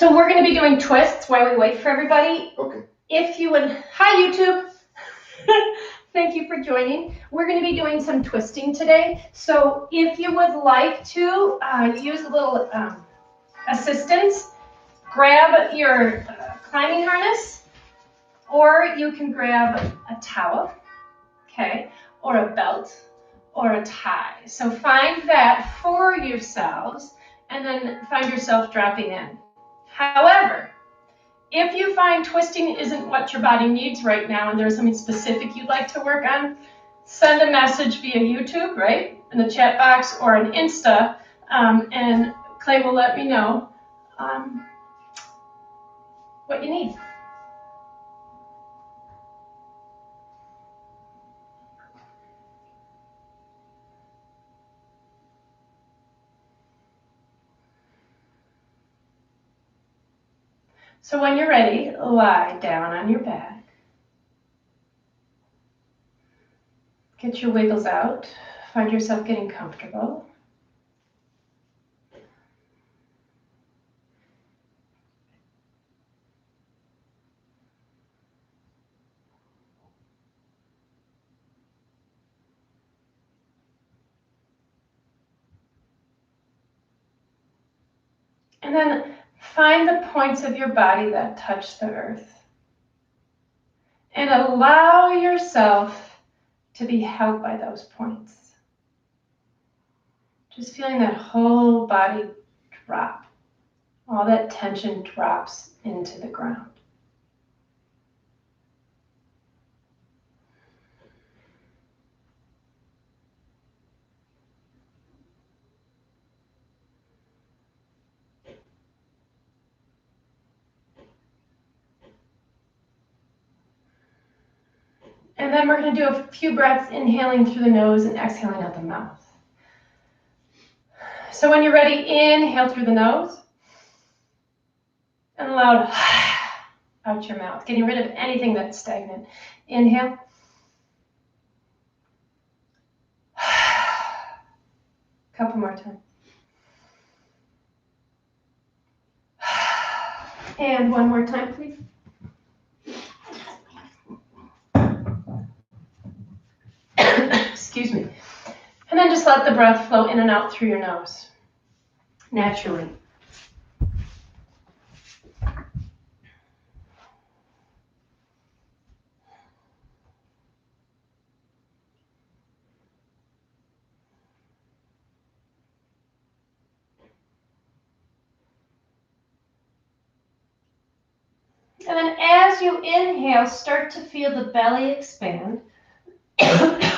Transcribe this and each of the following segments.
So we're going to be doing twists while we wait for everybody. Okay. If you would, hi YouTube. Thank you for joining. We're going to be doing some twisting today. So if you would like to use a little assistance, grab your climbing harness, or you can grab a towel, okay, or a belt, or a tie. So find that for yourselves, and then find yourself dropping in. However, if you find twisting isn't what your body needs right now and there's something specific you'd like to work on, send a message via YouTube, right, in the chat box or an Insta, and Clay will let me know what you need. So when you're ready, lie down on your back. Get your wiggles out. Find yourself getting comfortable. And then find the points of your body that touch the earth. And allow yourself to be held by those points. Just feeling that whole body drop. All that tension drops into the ground. And then we're going to do a few breaths, inhaling through the nose and exhaling out the mouth. So when you're ready, inhale through the nose and loud out your mouth, getting rid of anything that's stagnant. Inhale. Couple more times. And one more time, please. Excuse me. And then just let the breath flow in and out through your nose, naturally. And then as you inhale, start to feel the belly expand.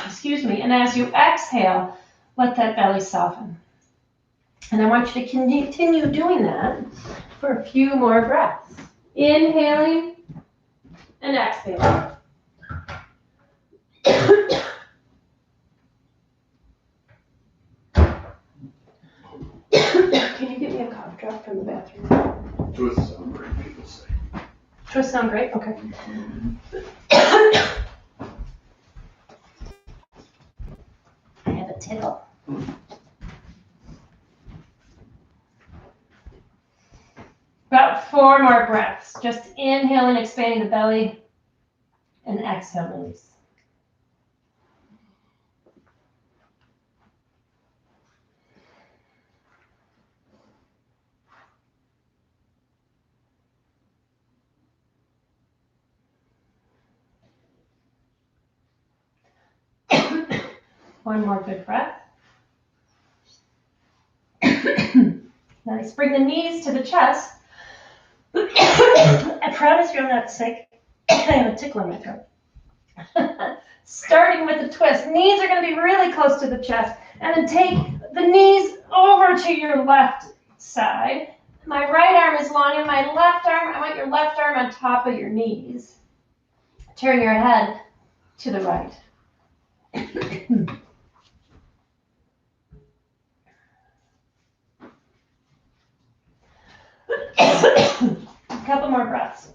Excuse me. And as you exhale, let that belly soften. And I want you to continue doing that for a few more breaths. Inhaling and exhaling. Can you get me a cough drop from the bathroom? Twists sound great, people say. Twists sound great? Okay. I have a tickle. About 4 more breaths. Just inhaling, expanding the belly, and exhale, release. One more good breath. Nice. Bring the knees to the chest. I promise you I'm not sick. I have a tickle in my throat. Starting with the twist. Knees are going to be really close to the chest. And then take the knees over to your left side. My right arm is long in my left arm. I want your left arm on top of your knees. Turn your head to the right. A couple more breaths.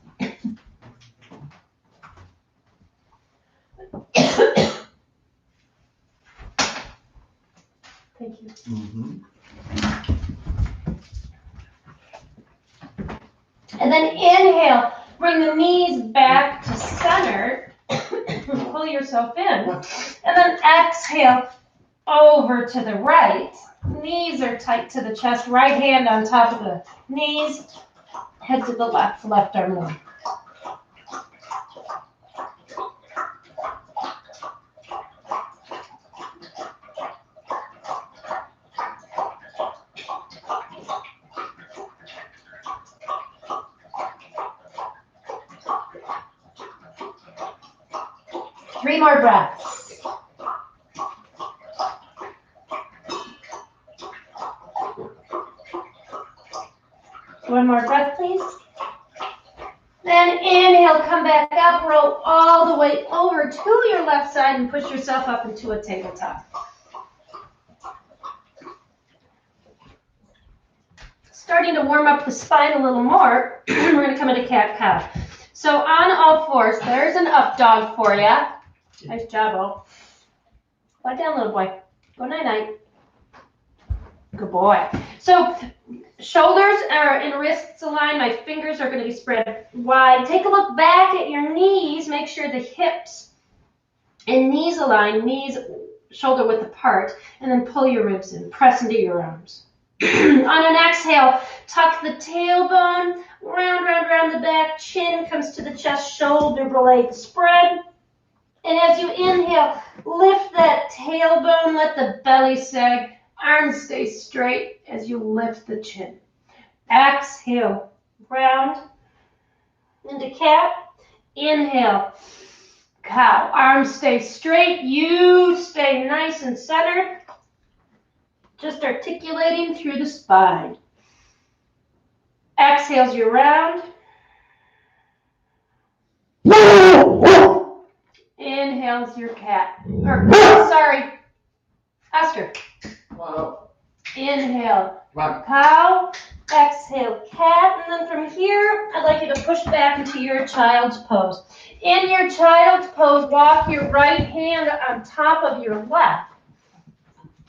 Thank you. Mm-hmm. And then inhale, bring the knees back to center. Pull yourself in. And then exhale over to the right. Knees are tight to the chest. Right hand on top of the knees. Head to the left, left arm up. Three more breaths. One more breath, please. Then inhale, come back up, roll all the way over to your left side and push yourself up into a tabletop. Starting to warm up the spine a little more, we're going to come into cat-cow. So on all fours, there's an up dog for you. Nice job, O. Lie down, little boy. Go night-night. Good boy. So shoulders are and wrists aligned. My fingers are going to be spread wide. Take a look back at your knees. Make sure the hips and knees align, knees shoulder width apart, and then pull your ribs in. Press into your arms. On an exhale, tuck the tailbone, round the back, chin comes to the chest, shoulder blades spread. And as you inhale, lift that tailbone, let the belly sag, arms stay straight as you lift the chin. Exhale, round into cat. Inhale, cow. Arms stay straight, you stay nice and centered. Just articulating through the spine. Exhales your round. Inhales your cat. Oscar. Wow. Inhale, cow. Exhale, cat. And then from here, I'd like you to push back into your child's pose. In your child's pose, walk your right hand on top of your left.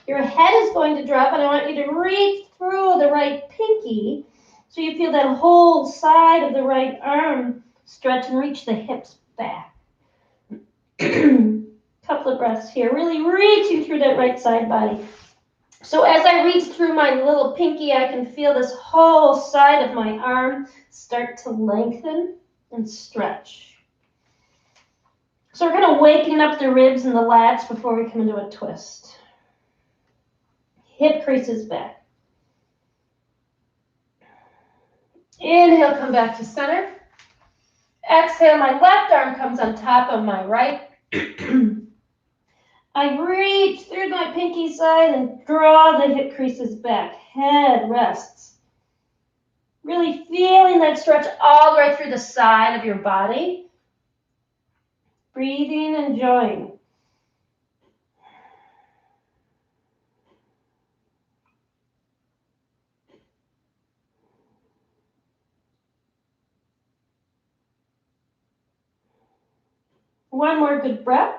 Your head is going to drop, and I want you to reach through the right pinky so you feel that whole side of the right arm stretch and reach the hips back. Couple of breaths here, really reaching through that right side body. So as I reach through my little pinky, I can feel this whole side of my arm start to lengthen and stretch. So we're going to waken up the ribs and the lats before we come into a twist. Hip creases back. Inhale, come back to center. Exhale, my left arm comes on top of my right. I reach through my pinky side and draw the hip creases back. Head rests. Really feeling that stretch all the way through the side of your body. Breathing, enjoying. One more good breath.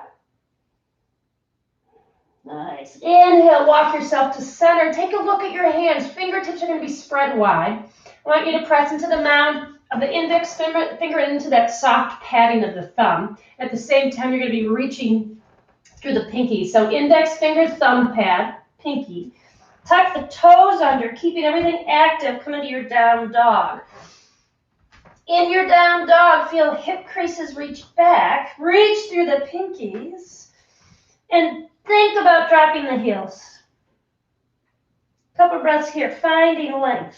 Nice. Inhale, walk yourself to center. Take a look at your hands. Fingertips are going to be spread wide. I want you to press into the mound of the index finger into that soft padding of the thumb. At the same time, you're going to be reaching through the pinky. So index finger, thumb pad, pinky. Tuck the toes under, keeping everything active. Come into your down dog. In your down dog, feel hip creases reach back. Reach through the pinkies. And think about dropping the heels. Couple breaths here, finding length.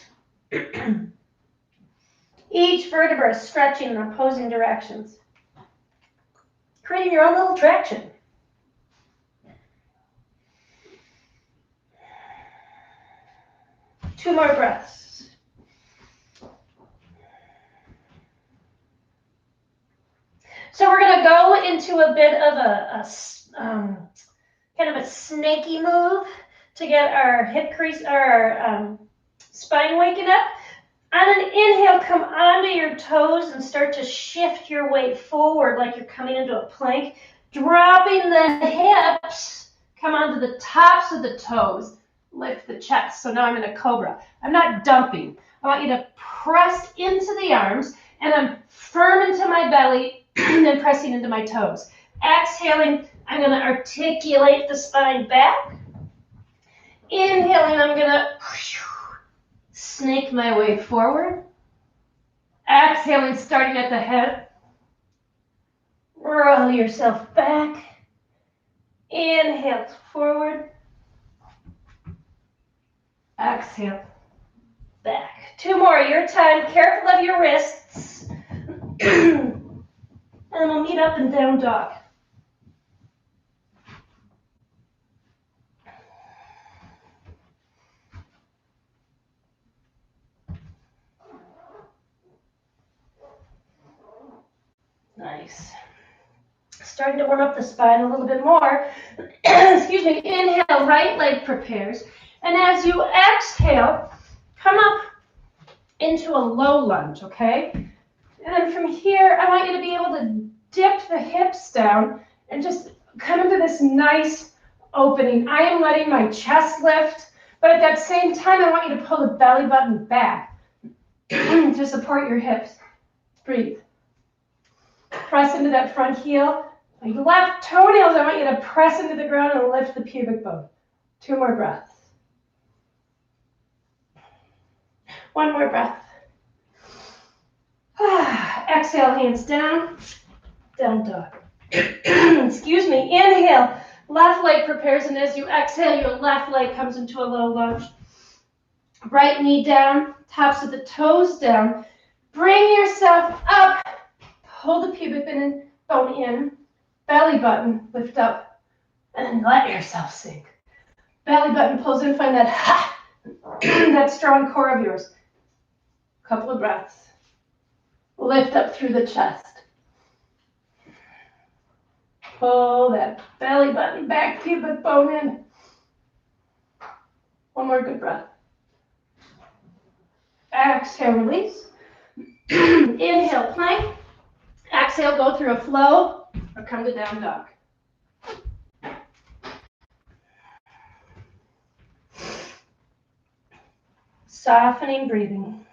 Each vertebra is stretching in opposing directions. Creating your own little traction. Two more breaths. So we're going to go into a bit of a kind of a snaky move to get our hip crease, our spine waking up. On an inhale, come onto your toes and start to shift your weight forward like you're coming into a plank. Dropping the hips, come onto the tops of the toes, lift the chest. So now I'm in a cobra. I'm not dumping. I want you to press into the arms, and I'm firm into my belly, and then pressing into my toes. Exhaling, I'm going to articulate the spine back. Inhaling, I'm going to snake my way forward. Exhaling, starting at the head. Roll yourself back. Inhale forward. Exhale back. 2 more, your time. Careful of your wrists. And we'll meet up in down dog. Nice. Starting to warm up the spine a little bit more. Excuse me. Inhale, right leg prepares. And as you exhale, come up into a low lunge, okay? And then from here, I want you to be able to dip the hips down and just come into this nice opening. I am letting my chest lift, but at that same time, I want you to pull the belly button back to support your hips. Breathe. Press into that front heel. My left toenails, I want you to press into the ground and lift the pubic bone. 2 more breaths. 1 more breath. Exhale, hands down. Down dog. Excuse me. Inhale. Left leg prepares, and as you exhale, your left leg comes into a low lunge. Right knee down, tops of the toes down. Bring yourself up. Pull the pubic bone in. Belly button, lift up, and then let yourself sink. Belly button pulls in, find that that strong core of yours. Couple of breaths. Lift up through the chest. Pull that belly button back, pubic bone in. 1 more good breath. Exhale, release. Inhale, plank. Exhale, go through a flow or come to down dog. Softening breathing.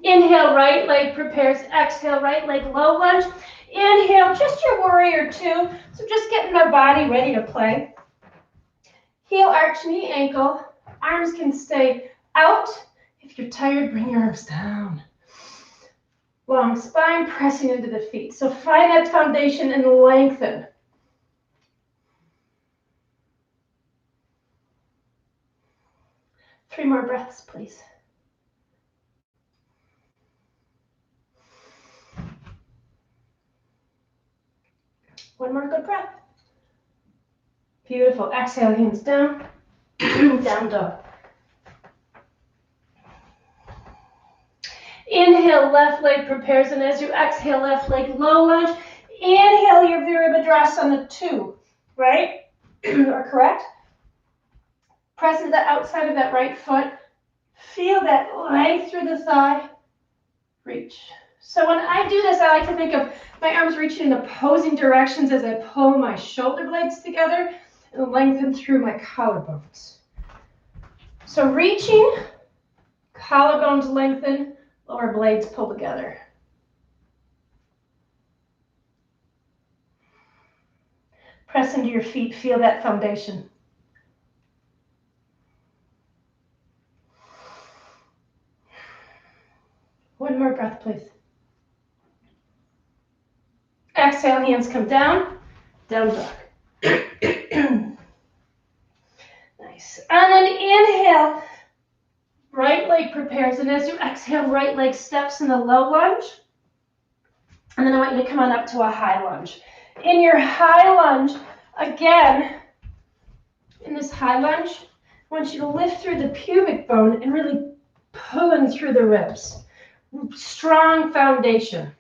Inhale, right leg prepares. Exhale, right leg low lunge. Inhale, just your warrior 2. So just getting our body ready to play. Heel arch, knee ankle. Arms can stay out. If you're tired, bring your arms down. Long spine, pressing into the feet. So find that foundation and lengthen. Three more breaths, please. One more good breath. Beautiful. Exhale, hands down. Down dog. Inhale, left leg prepares, and as you exhale, left leg low lunge. Inhale your Virabhadrasana 2, right? Or correct? Press to the outside of that right foot. Feel that length through the thigh. Reach. So when I do this, I like to think of my arms reaching in opposing directions as I pull my shoulder blades together and lengthen through my collarbones. So reaching, collarbones lengthen, lower blades pull together. Press into your feet, feel that foundation. One more breath, please. Exhale, hands come down, down dog. Nice. And then inhale, right leg prepares, and as you exhale, right leg steps in the low lunge. And then I want you to come on up to a high lunge. In your high lunge, again, in this high lunge, I want you to lift through the pubic bone and really pulling through the ribs. Strong foundation.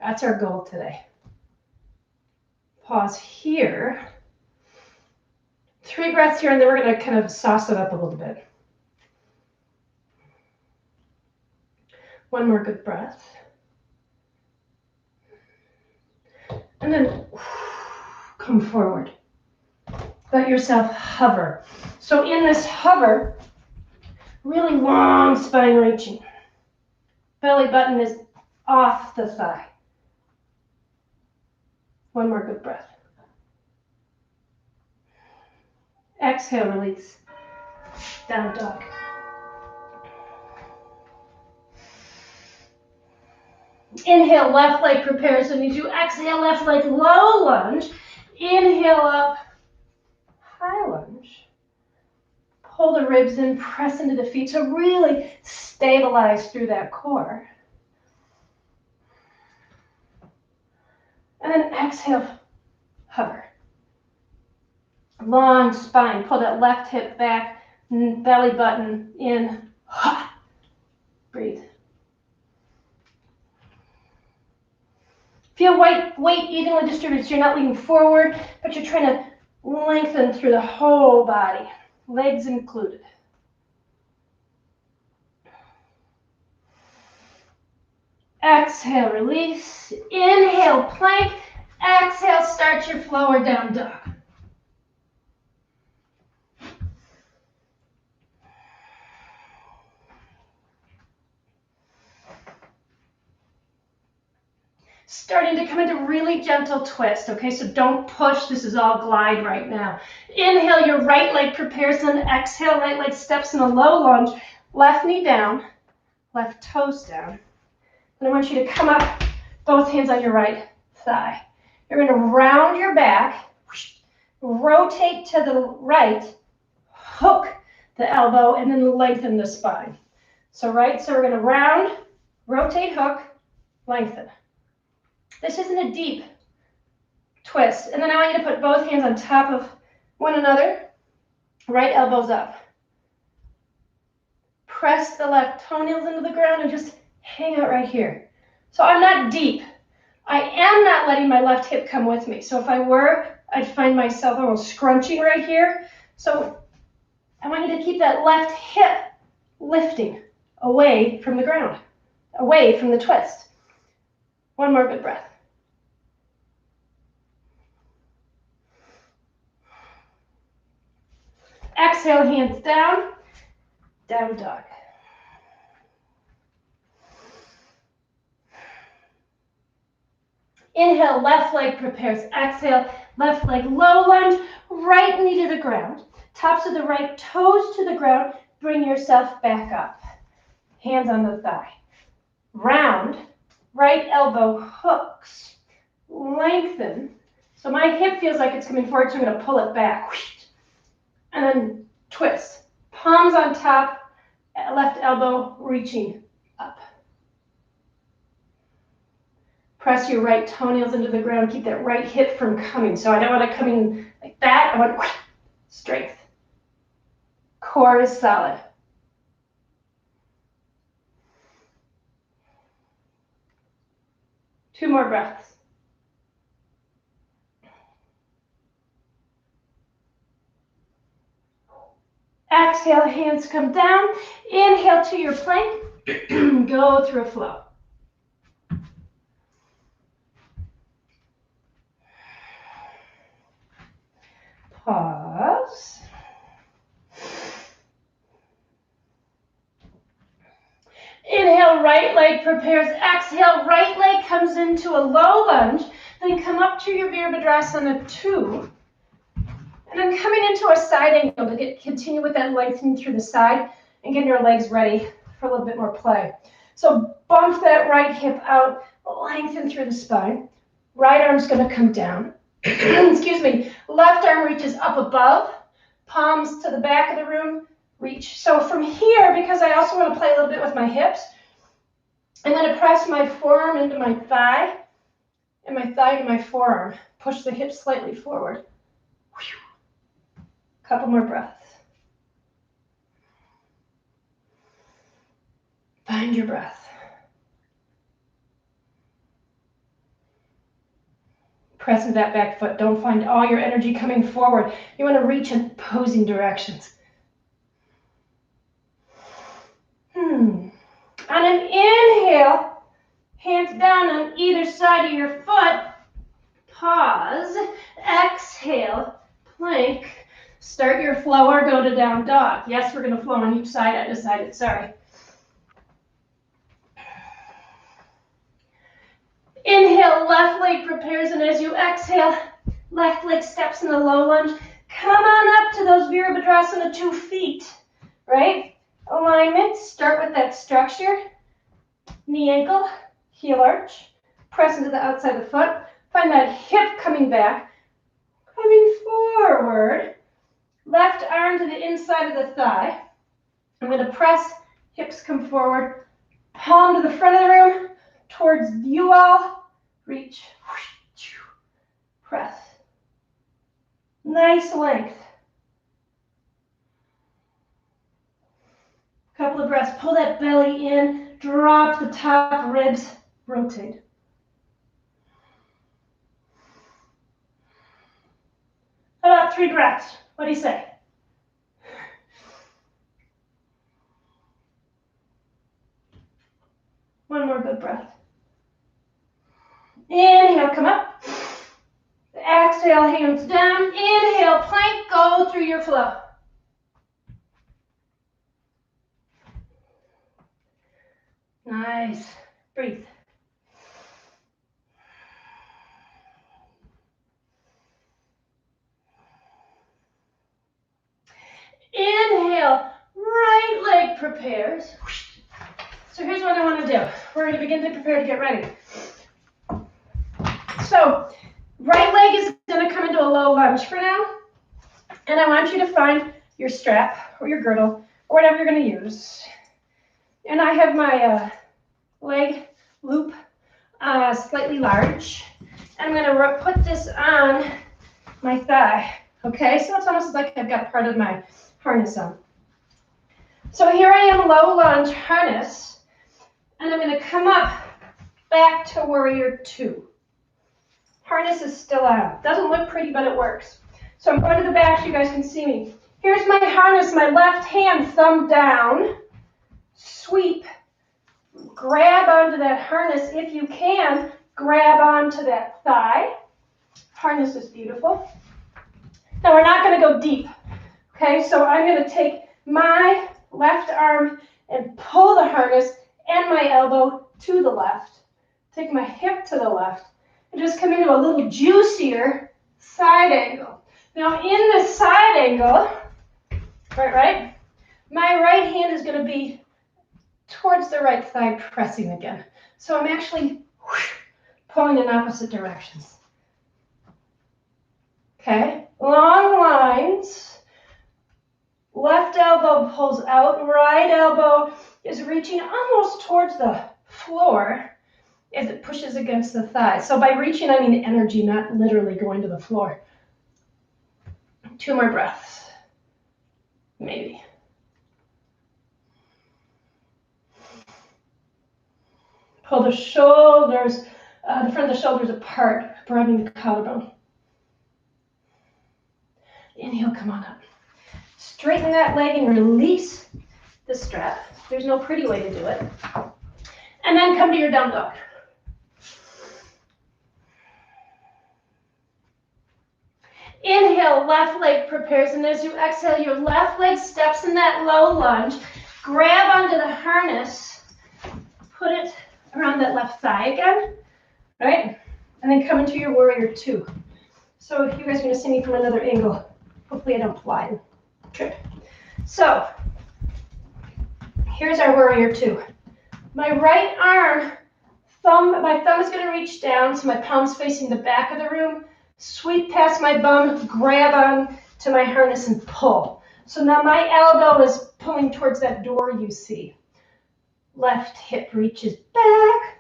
That's our goal today. Pause here. 3 breaths here, and then we're going to kind of sauce it up a little bit. One more good breath. And then come forward. Let yourself hover. So in this hover, Really long spine reaching. Belly button is off the thigh. One more good breath. Exhale, release. Down dog. Inhale, left leg prepares. So you do exhale, left leg, low lunge. Inhale up, high lunge. Pull the ribs in, press into the feet. So really stabilize through that core. And then exhale, hover. Long spine. Pull that left hip back, belly button in. Breathe. Feel weight evenly distributed, so you're not leaning forward, but you're trying to lengthen through the whole body, legs included. Exhale, release. Inhale, plank. Exhale, start your flow or down dog. Starting to come into really gentle twist, okay? So don't push. This is all glide right now. Inhale, your right leg prepares, then exhale, right leg steps in a low lunge. Left knee down, left toes down. And I want you to come up, both hands on your right thigh. You're going to round your back, rotate to the right, hook the elbow, and then lengthen the spine. So we're going to round, rotate, hook, lengthen. This isn't a deep twist. And then I want you to put both hands on top of one another, right elbows up. Press the left toenails into the ground and just hang out right here. So I'm not deep. I am not letting my left hip come with me. So if I were, I'd find myself almost scrunching right here. So I want you to keep that left hip lifting away from the ground, away from the twist. One more good breath. Exhale, hands down, down dog. Inhale, left leg prepares. Exhale, left leg low lunge, right knee to the ground. Tops of the right toes to the ground. Bring yourself back up. Hands on the thigh. Round, right elbow hooks. Lengthen. So my hip feels like it's coming forward, so I'm going to pull it back. And then twist. Palms on top, left elbow reaching up. Press your right toenails into the ground. Keep that right hip from coming. So I don't want it coming like that. I want strength. Core is solid. Two more breaths. Exhale, hands come down. Inhale to your plank. Go through a flow. Pause. Inhale, right leg prepares. Exhale, right leg comes into a low lunge. Then come up to your Virabhadrasana 2. And then coming into a side angle to continue with that lengthening through the side and getting your legs ready for a little bit more play. So bump that right hip out, lengthen through the spine. Right arm's going to come down. Excuse me. Left arm reaches up above, palms to the back of the room, reach. So from here, because I also want to play a little bit with my hips, I'm going to press my forearm into my thigh and my thigh to my forearm. Push the hips slightly forward. Couple more breaths. Find your breath. Press into that back foot. Don't find all your energy coming forward. You want to reach in opposing directions. On an inhale, hands down on either side of your foot. Pause. Exhale, plank. Start your flow or go to down dog. Yes, we're going to flow on each side. I decided, sorry. Inhale, left leg prepares, and as you exhale, left leg steps in the low lunge. Come on up to those Virabhadrasana 2 feet, right? Alignment, start with that structure. Knee ankle, heel arch. Press into the outside of the foot. Find that hip coming back, coming forward. Left arm to the inside of the thigh. I'm going to press, hips come forward. Palm to the front of the room, towards you all. Reach, press. Nice length. Couple of breaths. Pull that belly in. Drop the top ribs. Rotate. About 3 breaths. What do you say? One more good breath. Inhale, come up. Exhale, hands down. Inhale, plank, go through your flow. Nice. Breathe. Inhale, right leg prepares. So here's what I want to do. We're going to begin to prepare to get ready. So right leg is going to come into a low lunge for now. And I want you to find your strap or your girdle or whatever you're going to use. And I have my leg loop slightly large. And I'm going to put this on my thigh. Okay, so it's almost like I've got part of my harness on. So here I am, low lunge harness. And I'm going to come up back to warrior 2. Harness is still on. Doesn't look pretty, but it works. So I'm going to the back so you guys can see me. Here's my harness, my left hand, thumb down. Sweep. Grab onto that harness. If you can, grab onto that thigh. Harness is beautiful. Now we're not going to go deep. Okay, so I'm going to take my left arm and pull the harness and my elbow to the left. Take my hip to the left and just come into a little juicier side angle. Now in the side angle, right, my right hand is going to be towards the right thigh, pressing again. So I'm actually pulling in opposite directions. Okay, long lines. Left elbow pulls out, right elbow is reaching almost towards the floor as it pushes against the thigh. So by reaching, I mean energy, not literally going to the floor. 2 more breaths, maybe. Pull the shoulders, the front of the shoulders apart, broadening the collarbone. Inhale, come on up. Straighten that leg and release the strap. There's no pretty way to do it. And then come to your down dog. Inhale, left leg prepares, and as you exhale, your left leg steps in that low lunge. Grab onto the harness, put it around that left thigh again, right? And then come into your warrior 2. So if you guys are going to see me from another angle, hopefully I don't fly. Trip. So here's our warrior 2. My right arm, my thumb is going to reach down so my palm's facing the back of the room. Sweep past my bum, grab on to my harness and pull. So now my elbow is pulling towards that door you see. Left hip reaches back,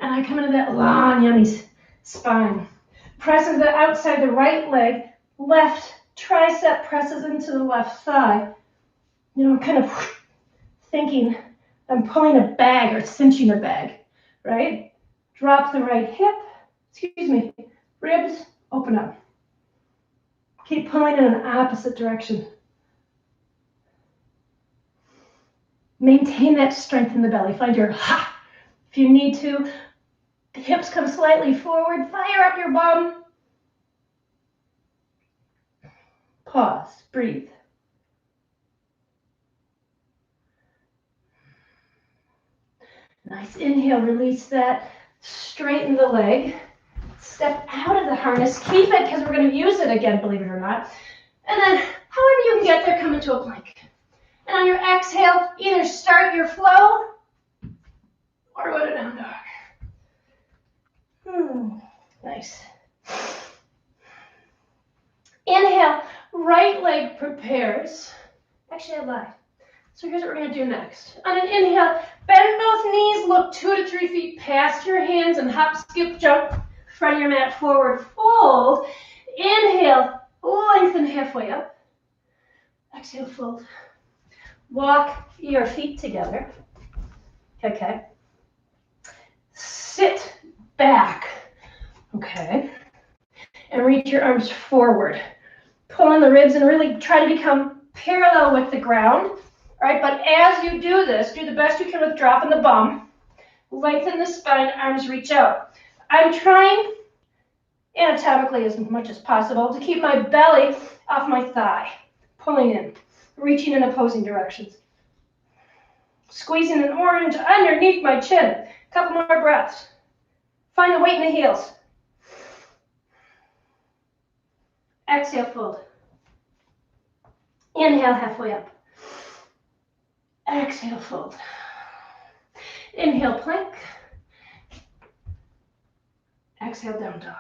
and I come into that long, yummy spine. Press into the outside the right leg, left tricep presses into the left thigh. You know, I'm kind of thinking I'm pulling a bag or cinching a bag, right? Drop the right hip, ribs, open up. Keep pulling in an opposite direction. Maintain that strength in the belly. Find your ha. If you need to, the hips come slightly forward. Fire up your bum. Pause, breathe. Nice, inhale, release that. Straighten the leg. Step out of the harness. Keep it because we're going to use it again, believe it or not. And then however you can get there, come into a plank. And on your exhale, either start your flow or go to down dog. Nice. Inhale, right leg prepares. Actually, I lied. So here's what we're going to do next. On an inhale, bend both knees, look 2 to 3 feet past your hands, and hop, skip, jump, front of your mat, forward, fold. Inhale, lengthen halfway up. Exhale, fold. Walk your feet together. Okay. Sit back. Okay. And reach your arms forward. Pull in the ribs and really try to become parallel with the ground. All right, but as you do this, do the best you can with dropping the bum. Lengthen the spine, arms reach out. I'm trying anatomically as much as possible to keep my belly off my thigh. Pulling in, reaching in opposing directions. Squeezing an orange underneath my chin. Couple more breaths. Find the weight in the heels. Exhale, fold. Inhale, halfway up. Exhale, fold. Inhale, plank. Exhale, down dog.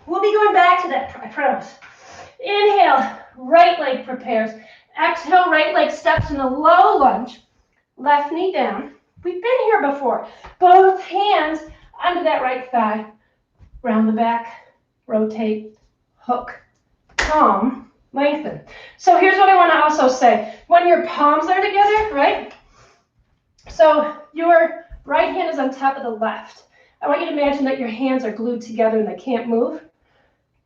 We'll be going back to that, I promise. Inhale, right leg prepares. Exhale, right leg steps in a low lunge. Left knee down. We've been here before. Both hands under that right thigh. Round the back, rotate, hook, palm, lengthen. So here's what I want to also say. When your palms are together, right? So your right hand is on top of the left. I want you to imagine that your hands are glued together and they can't move.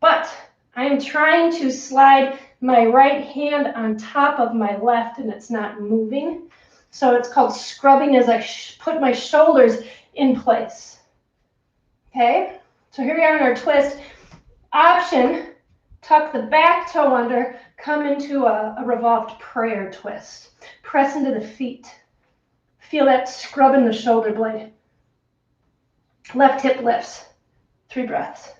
But I am trying to slide my right hand on top of my left and it's not moving. So it's called scrubbing as I put my shoulders in place. Okay, so here we are in our twist. Option, tuck the back toe under, come into a revolved prayer twist. Press into the feet. Feel that scrub in the shoulder blade. Left hip lifts. 3 breaths.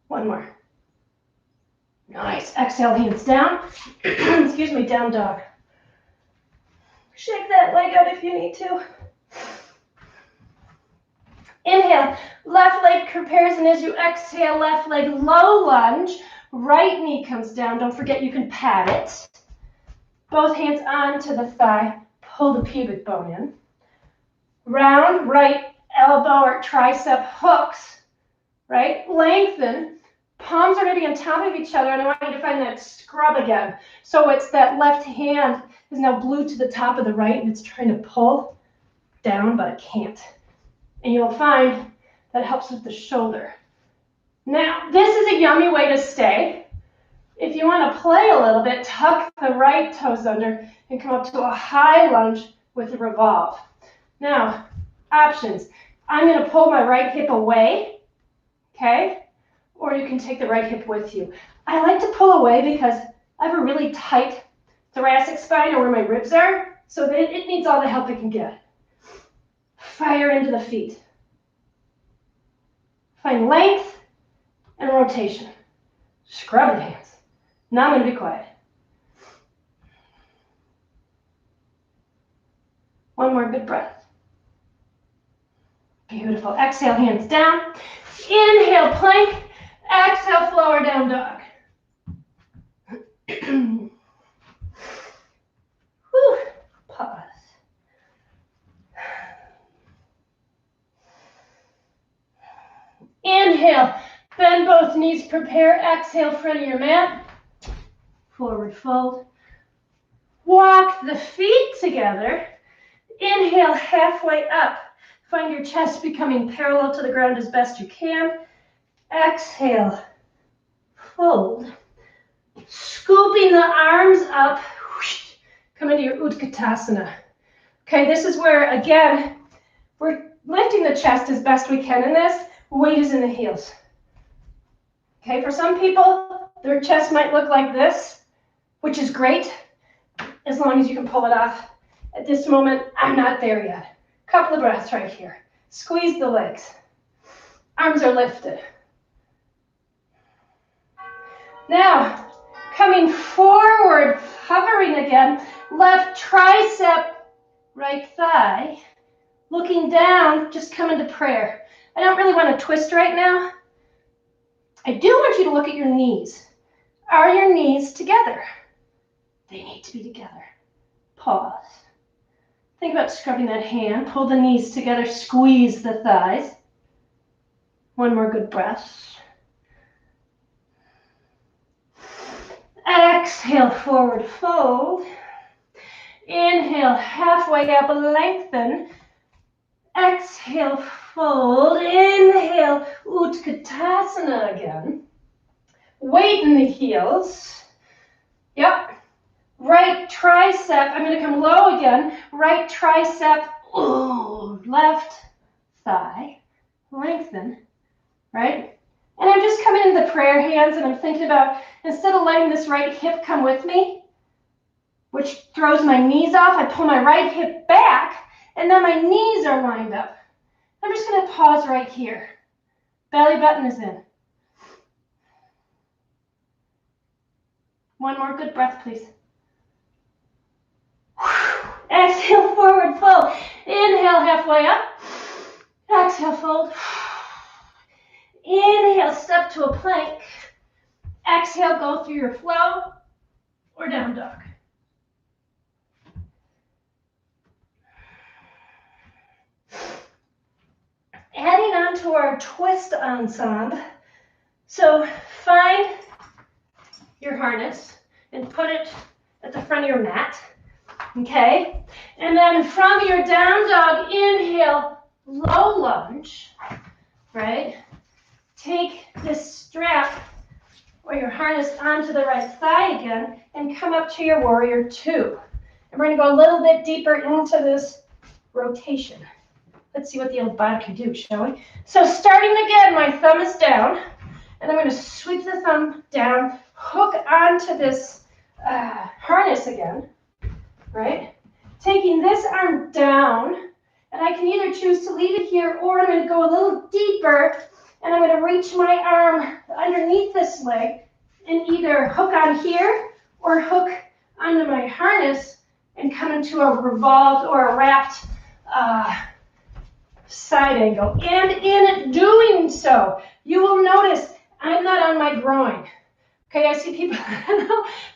One more. Nice. Exhale, hands down. Excuse me, down dog. Shake that leg out if you need to. Inhale, left leg prepares, and as you exhale, left leg low lunge. Right knee comes down. Don't forget you can pat it. Both hands onto the thigh. Pull the pubic bone in. Round right elbow or tricep hooks, right? Lengthen. Palms are going to be on top of each other, and I want you to find that scrub again. So it's that left hand is now glued to the top of the right, and it's trying to pull down, but it can't. And you'll find that helps with the shoulder. Now, this is a yummy way to stay. If you want to play a little bit, tuck the right toes under and come up to a high lunge with a revolve. Now, options. I'm going to pull my right hip away, okay? Or you can take the right hip with you. I like to pull away because I have a really tight thoracic spine or where my ribs are, so that it needs all the help it can get. Fire into the feet. Find length and rotation. Scrub the hands. Now I'm going to be quiet. One more good breath. Beautiful. Exhale, hands down. Inhale, plank. Exhale, floor down dog. Whew. Pause. Inhale, bend both knees, prepare. Exhale, front of your mat. Forward fold. Walk the feet together. Inhale, halfway up. Find your chest becoming parallel to the ground as best you can. Exhale, fold. Scooping the arms up. Come into your Utkatasana. Okay, this is where, again, we're lifting the chest as best we can in this. Weight is in the heels. Okay, for some people, their chest might look like this, which is great, as long as you can pull it off. At this moment, I'm not there yet. Couple of breaths right here. Squeeze the legs. Arms are lifted. Now, coming forward, hovering again, left tricep, right thigh. Looking down, just come into prayer. I don't really want to twist right now. I do want you to look at your knees. Are your knees together? They need to be together. Pause. Think about scrubbing that hand. Pull the knees together, squeeze the thighs. One more good breath. Exhale, forward fold. Inhale, halfway up, lengthen. Exhale, fold. Inhale, Utkatasana again. Weight in the heels. Yep. Right tricep, I'm going to come low again. Right tricep, ooh, left thigh, lengthen, right? And I'm just coming into the prayer hands and I'm thinking about, instead of letting this right hip come with me, which throws my knees off, I pull my right hip back and then my knees are lined up. I'm just going to pause right here. Belly button is in. One more good breath, please. Exhale, forward fold. Inhale, halfway up. Exhale, fold. Inhale, step to a plank. Exhale, go through your flow or down dog. Adding on to our twist ensemble. So find your harness and put it at the front of your mat. Okay, and then from your down dog, inhale, low lunge, right? Take this strap or your harness onto the right thigh again and come up to your warrior two. And we're going to go a little bit deeper into this rotation. Let's see what the old body can do, shall we? So starting again, my thumb is down, and I'm going to sweep the thumb down, hook onto this harness again. Right? Taking this arm down, and I can either choose to leave it here or I'm going to go a little deeper and I'm going to reach my arm underneath this leg and either hook on here or hook onto my harness and come into a revolved or a wrapped side angle. And in doing so, you will notice I'm not on my groin. Okay, I see people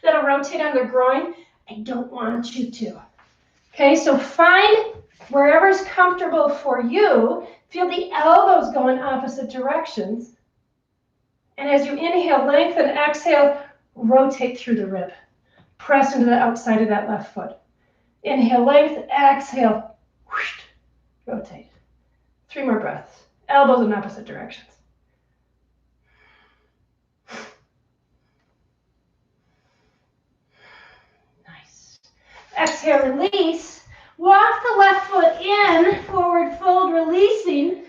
that'll rotate on their groin. I don't want you to. Okay, so find wherever's comfortable for you. Feel the elbows going opposite directions. And as you inhale, lengthen, exhale, rotate through the rib. Press into the outside of that left foot. Inhale, length, exhale, whoosh, rotate. 3 more breaths. Elbows in opposite directions. Exhale, release. Walk the left foot in, forward fold, releasing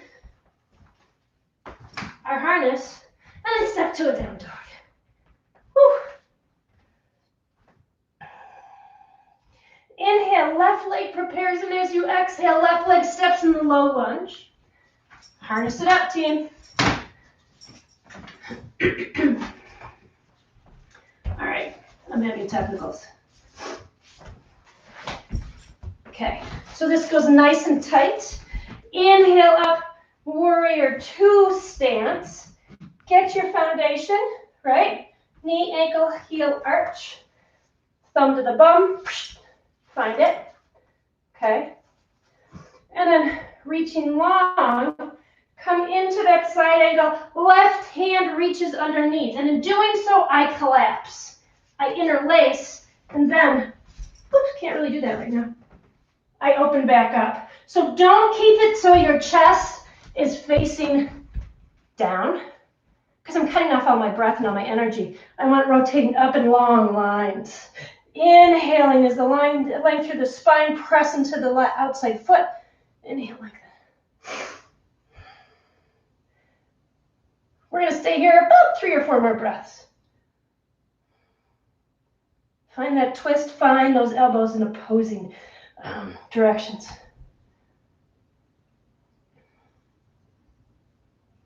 our harness, and then step to a down dog. Whew. Inhale, left leg prepares, and as you exhale, left leg steps in the low lunge. Harness it up, team. All right, I'm having technicals. Okay, so this goes nice and tight. Inhale up, warrior two stance. Get your foundation, right? Knee, ankle, heel, arch. Thumb to the bum, find it. Okay, and then reaching long, come into that side angle. Left hand reaches underneath, and in doing so, I collapse. I interlace, and then, oops, can't really do that right now. I open back up. So don't keep it so your chest is facing down, because I'm cutting off all my breath and all my energy. I want rotating up in long lines. Inhaling as the line through the spine, press into the outside foot. Inhale like that. We're going to stay here about 3 or 4 more breaths. Find that twist, find those elbows in opposing directions.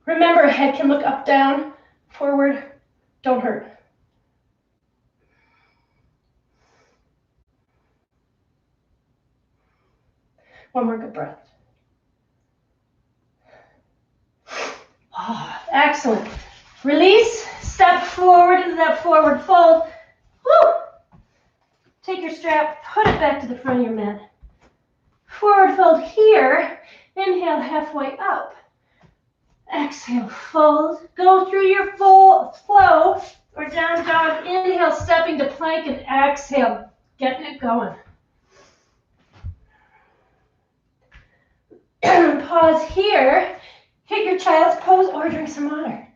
Remember, head can look up, down, forward, don't hurt. One more good breath. Oh, excellent. Release, step forward into that forward fold. Woo! Take your strap, put it back to the front of your mat. Forward fold here. Inhale, halfway up. Exhale, fold. Go through your full flow or down dog. Inhale, stepping to plank, and exhale, getting it going. Pause here. Hit your child's pose or drink some water.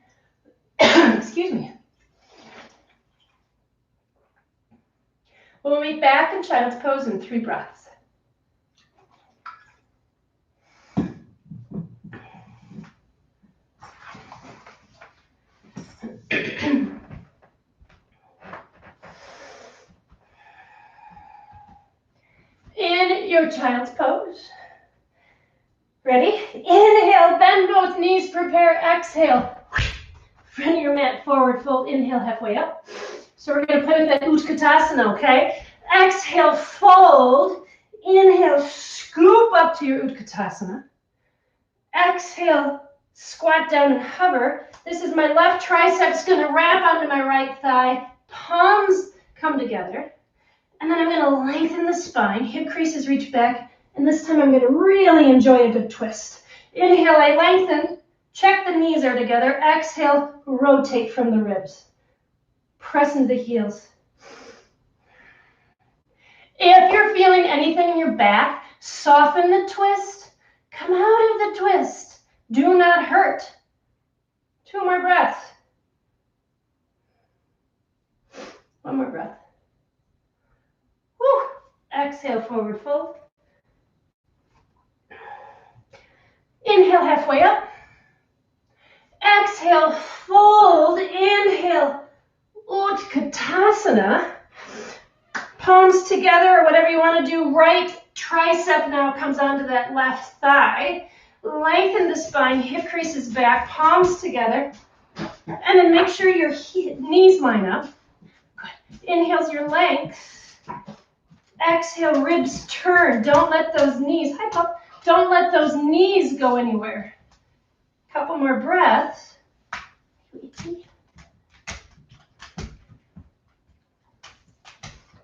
Excuse me. We'll meet back in child's pose in 3 breaths. In your child's pose. Ready? Inhale, bend both knees, prepare, exhale. Front of your mat, forward fold, inhale, halfway up. So we're going to put in that Utkatasana, okay? Exhale, fold. Inhale, scoop up to your Utkatasana. Exhale, squat down and hover. This is my left tricep's going to wrap onto my right thigh. Palms come together. And then I'm going to lengthen the spine. Hip creases reach back. And this time I'm going to really enjoy a good twist. Inhale, I lengthen. Check the knees are together. Exhale, rotate from the ribs. Press into the heels. If you're feeling anything in your back, soften the twist. Come out of the twist. Do not hurt. 2 more breaths. 1 more breath. Woo. Exhale, forward fold. Inhale, halfway up. Exhale, fold. Inhale, Utkatasana. Palms together or whatever you want to do. Right tricep now comes onto that left thigh. Lengthen the spine, hip creases back, palms together. And then make sure your knees line up. Good. Inhales your length. Exhale, ribs turn. Don't let those knees, hi pup, don't let those knees go anywhere. Couple more breaths.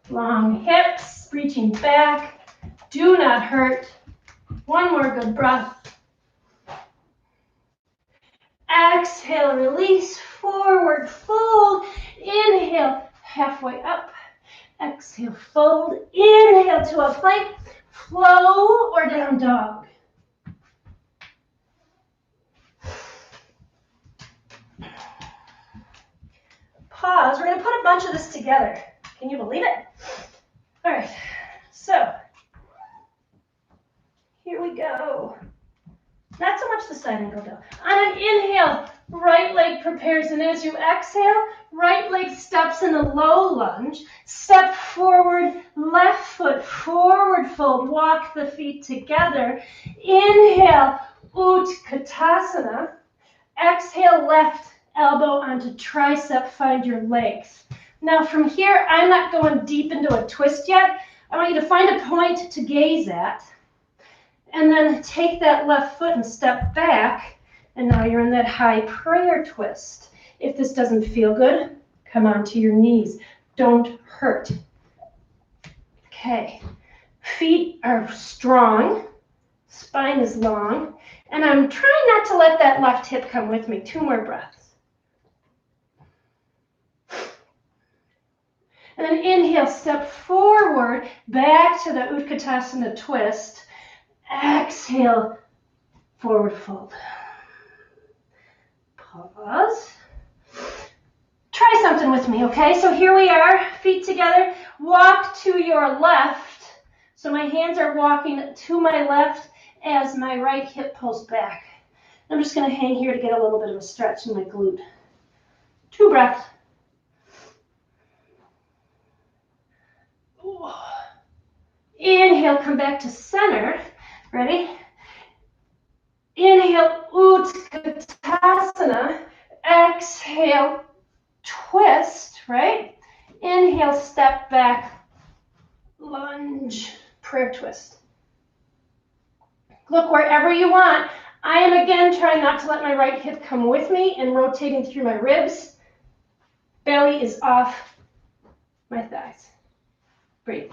Long hips, reaching back. Do not hurt. 1 more good breath. Exhale, release, forward fold. Inhale, halfway up. Exhale, fold. Inhale to a plank, flow or down dog. Pause. We're going to put a bunch of this together. Can you believe it? All right. So here we go. Not so much the side angle though. On an inhale, right leg prepares, and as you exhale, right leg steps in a low lunge. Step forward, left foot forward fold. Walk the feet together. Inhale, Utkatasana. Exhale, left elbow onto tricep. Find your legs. Now from here, I'm not going deep into a twist yet. I want you to find a point to gaze at. And then take that left foot and step back. And now you're in that high prayer twist. If this doesn't feel good, come onto your knees. Don't hurt. Okay. Feet are strong. Spine is long. And I'm trying not to let that left hip come with me. 2 more breaths. And then inhale, step forward, back to the Utkatasana twist. Exhale, forward fold. Pause. Try something with me, okay? So here we are, feet together. Walk to your left. So my hands are walking to my left, as my right hip pulls back. I'm just going to hang here to get a little bit of a stretch in my glute. 2 breaths. Inhale, come back to center. Ready? Inhale, Utkatasana. Exhale, twist, right? Inhale, step back, lunge, prayer twist. Look wherever you want. I am again trying not to let my right hip come with me and rotating through my ribs. Belly is off my thighs. Breathe.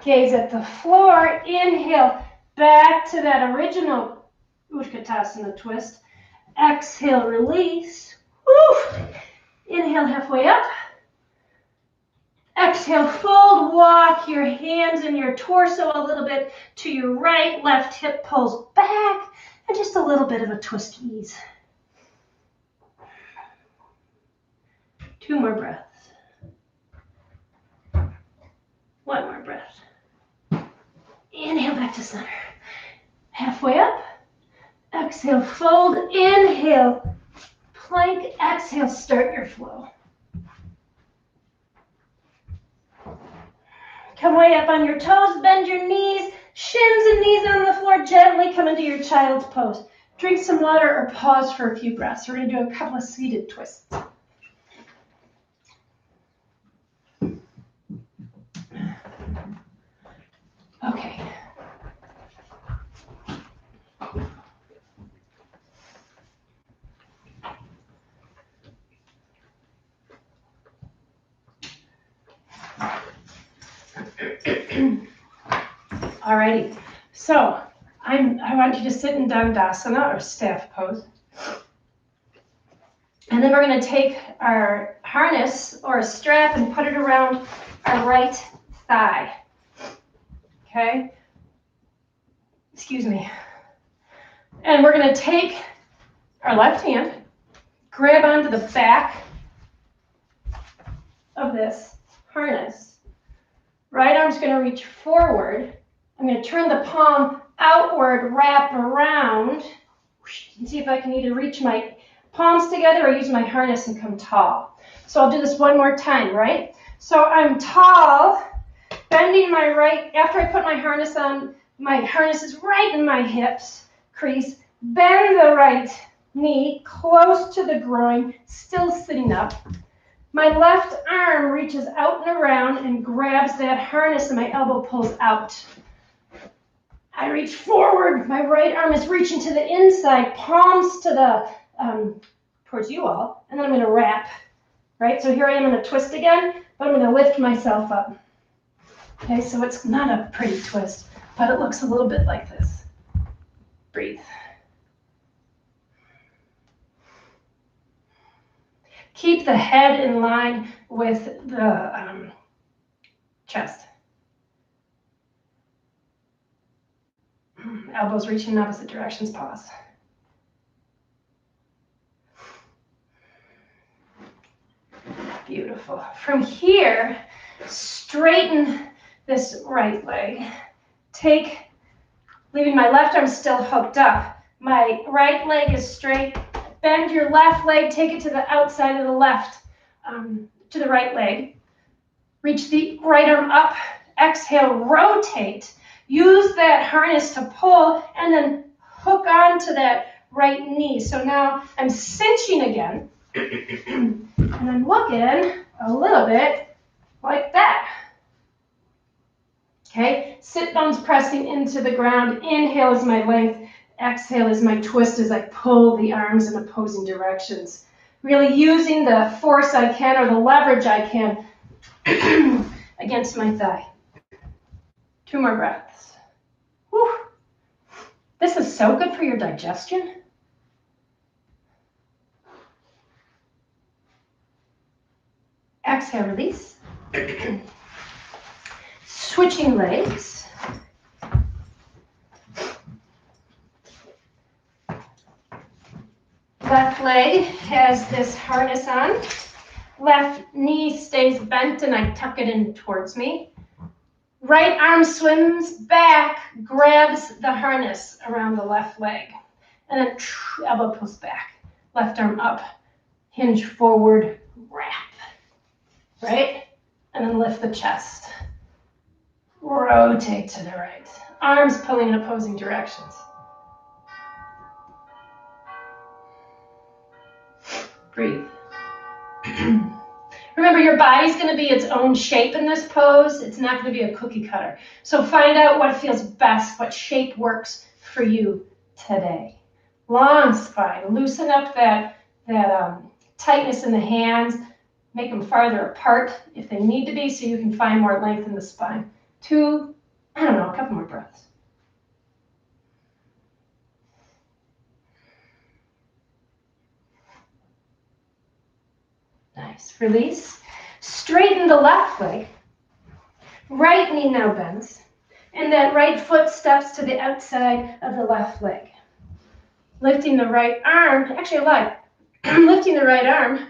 Gaze at the floor. Inhale, back to that original Utkatasana twist. Exhale, release. Woo. Inhale, halfway up. Exhale, fold, walk your hands and your torso a little bit to your right. Left hip pulls back, and just a little bit of a twist ease. 2 more breaths. 1 more breath. Inhale, back to center. Halfway up. Exhale, fold. Inhale, plank. Exhale, start your flow. Come way up on your toes, bend your knees, shins and knees on the floor, gently come into your child's pose. Drink some water or pause for a few breaths. We're going to do a couple of seated twists. Okay. Alrighty, so I want you to sit in Dandasana or staff pose. And then we're going to take our harness or a strap and put it around our right thigh. Okay? Excuse me. And we're going to take our left hand, grab onto the back of this harness. Right arm's going to reach forward. I'm going to turn the palm outward, wrap around, and see if I can either reach my palms together or use my harness and come tall. So I'll do this one more time, right? So I'm tall, bending my right, after I put my harness on, my harness is right in my hips, crease, bend the right knee close to the groin, still sitting up. My left arm reaches out and around and grabs that harness and my elbow pulls out. I reach forward, my right arm is reaching to the inside, palms to the, towards you all, and then I'm going to wrap, right? So here I am in a twist again, but I'm going to lift myself up. Okay, so it's not a pretty twist, but it looks a little bit like this. Breathe. Keep the head in line with the chest. Elbows reaching in opposite directions, pause. Beautiful. From here, straighten this right leg. Leaving my left arm still hooked up. My right leg is straight. Bend your left leg, take it to the outside of the left, to the right leg. Reach the right arm up. Exhale, rotate. Use that harness to pull and then hook onto that right knee. So now I'm cinching again. And I'm looking a little bit like that. Okay, sit bones pressing into the ground. Inhale is my length. Exhale is my twist as I pull the arms in opposing directions. Really using the force I can or the leverage I can against my thigh. 2 more breaths. Whew. This is so good for your digestion. Exhale, release. Switching legs. Left leg has this harness on. Left knee stays bent and I tuck it in towards me. Right arm swims back, grabs the harness around the left leg. And then elbow pulls back. Left arm up, hinge forward, wrap. Right? And then lift the chest. Rotate to the right. Arms pulling in opposing directions. Breathe. Remember, your body's going to be its own shape in this pose. It's not going to be a cookie cutter. So find out what feels best, what shape works for you today. Long spine. Loosen up that tightness in the hands. Make them farther apart if they need to be so you can find more length in the spine. A couple more breaths. Nice. Release. Straighten the left leg. Right knee now bends. And that right foot steps to the outside of the left leg. Lifting the right arm. Actually, I lied. Lifting the right arm.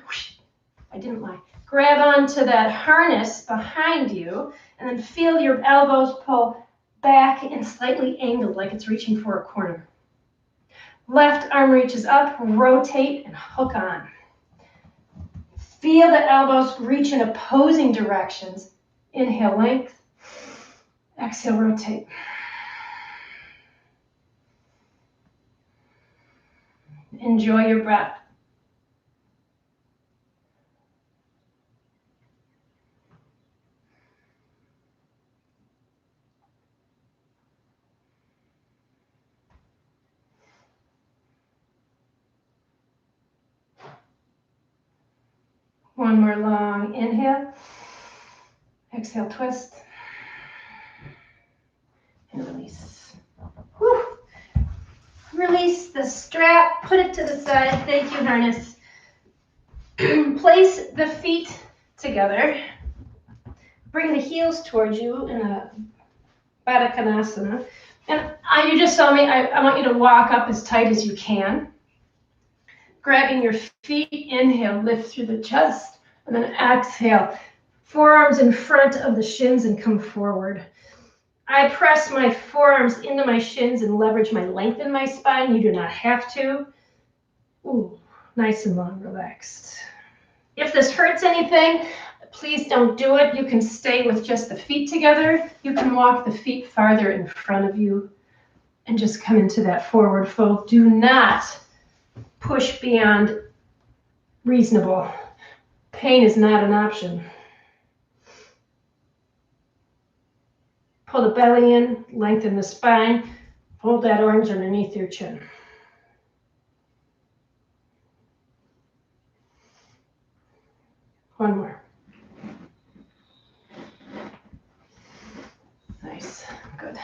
I didn't lie. Grab onto that harness behind you. And then feel your elbows pull back and slightly angled like it's reaching for a corner. Left arm reaches up. Rotate and hook on. Feel the elbows reach in opposing directions. Inhale, length. Exhale, rotate. Enjoy your breath. One more long inhale. Exhale, twist. And release. Whew. Release the strap, put it to the side. Thank you, harness. Place the feet together. Bring the heels towards you in a Baddha Konasana. And you just saw me, I want you to walk up as tight as you can. Grabbing your feet, inhale, lift through the chest, and then exhale. Forearms in front of the shins and come forward. I press my forearms into my shins and leverage my length in my spine. You do not have to. Ooh, nice and long, relaxed. If this hurts anything, please don't do it. You can stay with just the feet together. You can walk the feet farther in front of you and just come into that forward fold. Do not push beyond reasonable. Pain is not an option. Pull the belly in, lengthen the spine, hold that orange underneath your chin. One more. Nice, good.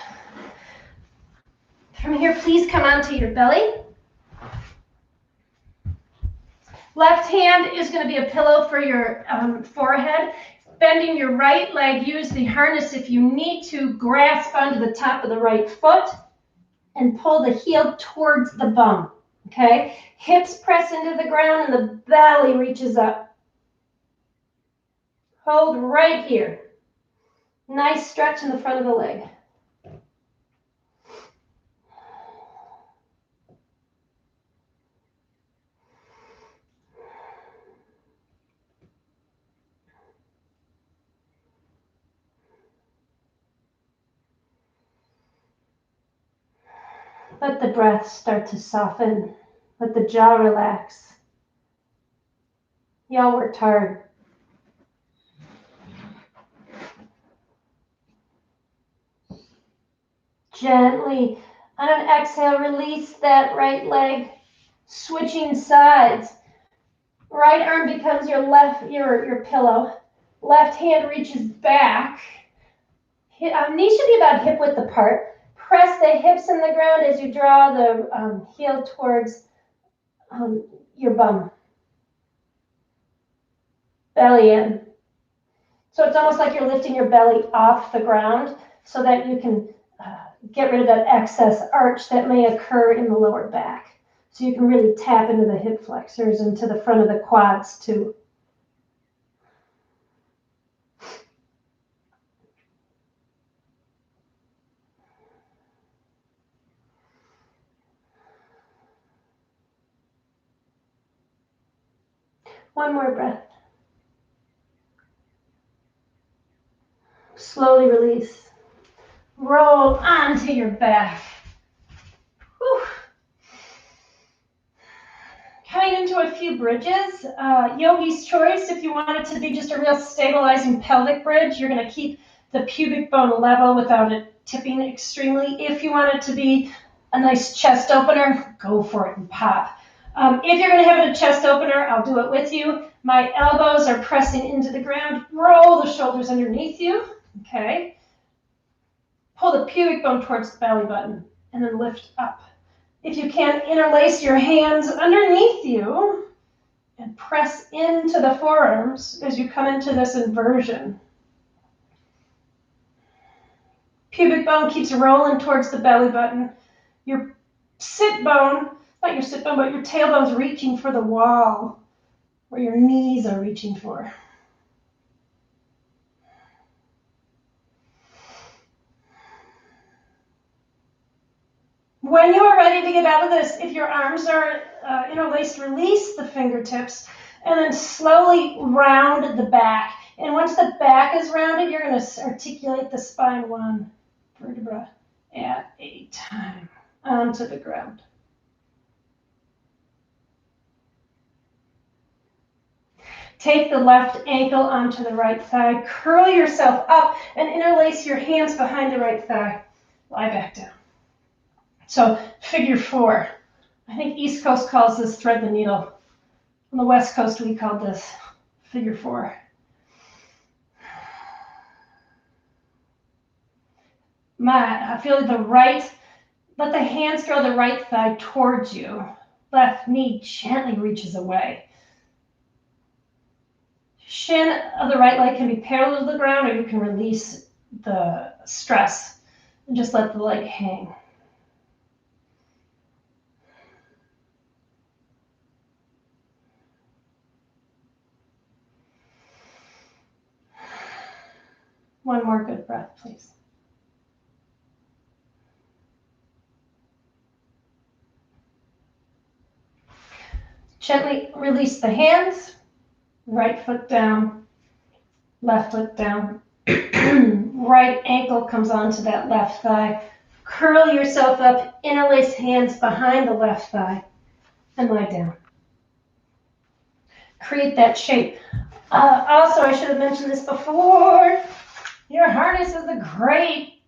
From here, please come onto your belly. Left hand is going to be a pillow for your forehead. Bending your right leg, use the harness if you need to. Grasp onto the top of the right foot and pull the heel towards the bum. Okay? Hips press into the ground and the belly reaches up. Hold right here. Nice stretch in the front of the leg. Let the breath start to soften. Let the jaw relax. Y'all worked hard. Gently, on an exhale, release that right leg, switching sides. Right arm becomes your pillow. Left hand reaches back. Knees should be about hip width apart. Press the hips in the ground as you draw the heel towards your bum. Belly in. So it's almost like you're lifting your belly off the ground so that you can get rid of that excess arch that may occur in the lower back. So you can really tap into the hip flexors and to the front of the quads too. One more breath. Slowly release. Roll onto your back. Whew. Coming into a few bridges. Yogi's choice, if you want it to be just a real stabilizing pelvic bridge, you're going to keep the pubic bone level without it tipping extremely. If you want it to be a nice chest opener, go for it and pop. If you're going to have it a chest opener, I'll do it with you. My elbows are pressing into the ground. Roll the shoulders underneath you. Okay. Pull the pubic bone towards the belly button and then lift up. If you can, interlace your hands underneath you and press into the forearms as you come into this inversion. Pubic bone keeps rolling towards the belly button. Your sit bone, not your sit bone, but your tailbone's reaching for the wall where your knees are reaching for. When you are ready to get out of this, if your arms are interlaced, release the fingertips and then slowly round the back. And once the back is rounded, you're going to articulate the spine one vertebra at a time onto the ground. Take the left ankle onto the right thigh. Curl yourself up and interlace your hands behind the right thigh. Lie back down. So figure four. I think East Coast calls this thread the needle. On the West Coast, we called this figure four. I feel the right, let the hands draw the right thigh towards you. Left knee gently reaches away. Shin of the right leg can be parallel to the ground, or you can release the stress and just let the leg hang. One more good breath, please. Gently release the hands. Right foot down, left foot down. Right ankle comes onto that left thigh. Curl yourself up, interlace hands behind the left thigh, and lie down. Create that shape. Also, I should have mentioned this before. Your harness is a great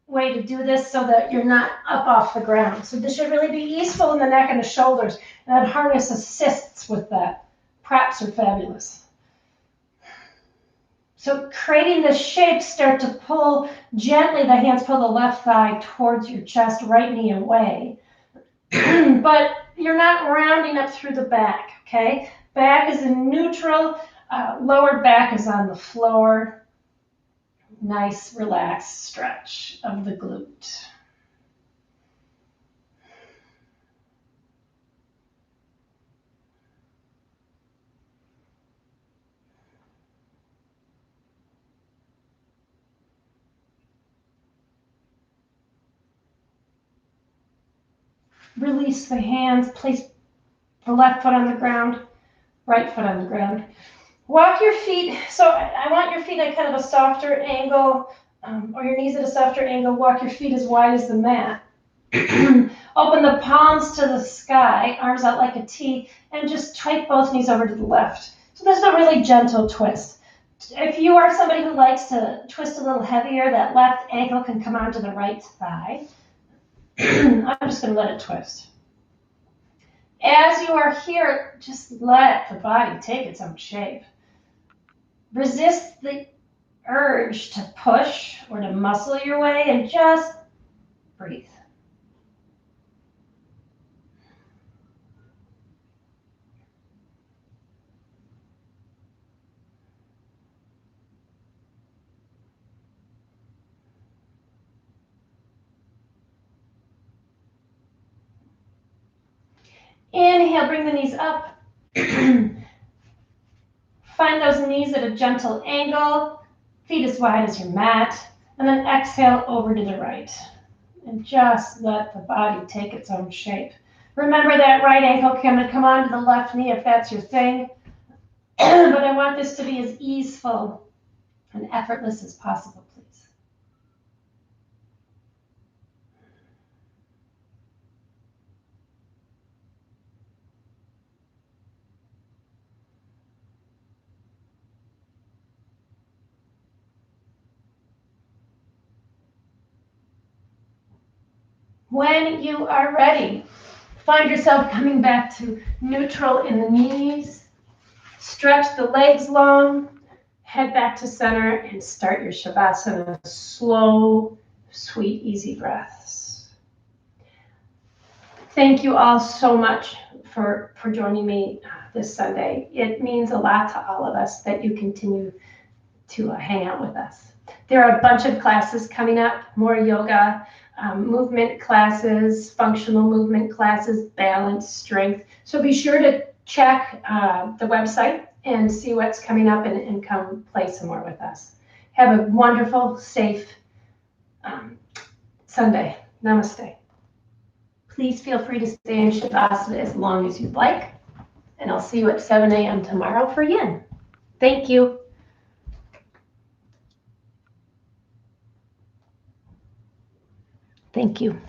way to do this so that you're not up off the ground. So this should really be easeful in the neck and the shoulders. And that harness assists with that. Props are fabulous. So creating this shape, start to pull gently, the hands pull the left thigh towards your chest, right knee away. But you're not rounding up through the back, okay? Back is in neutral, lower back is on the floor. Nice, relaxed stretch of the glute. Release the hands, place the left foot on the ground, right foot on the ground. Walk your feet, so I want your feet at kind of a softer angle, or your knees at a softer angle. Walk your feet as wide as the mat. Open the palms to the sky, arms out like a T, and just twist both knees over to the left. So there's a really gentle twist. If you are somebody who likes to twist a little heavier, that left ankle can come onto the right thigh. I'm just going to let it twist. As you are here, just let the body take its own shape. Resist the urge to push or to muscle your way and just breathe. Inhale, bring the knees up. Find those knees at a gentle angle, feet as wide as your mat, and then exhale over to the right. And just let the body take its own shape. Remember that right ankle can come onto the left knee if that's your thing. But I want this to be as easeful and effortless as possible, please. When you are ready, find yourself coming back to neutral in the knees. Stretch the legs long, head back to center, and start your Shavasana. Slow, sweet, easy breaths. Thank you all so much for joining me this Sunday. It means a lot to all of us that you continue to hang out with us. There are a bunch of classes coming up, more yoga, movement classes, functional movement classes, balance, strength. So be sure to check the website and see what's coming up and come play some more with us. Have a wonderful, safe Sunday. Namaste. Please feel free to stay in Shavasana as long as you'd like. And I'll see you at 7 a.m. tomorrow for yin. Thank you. Thank you.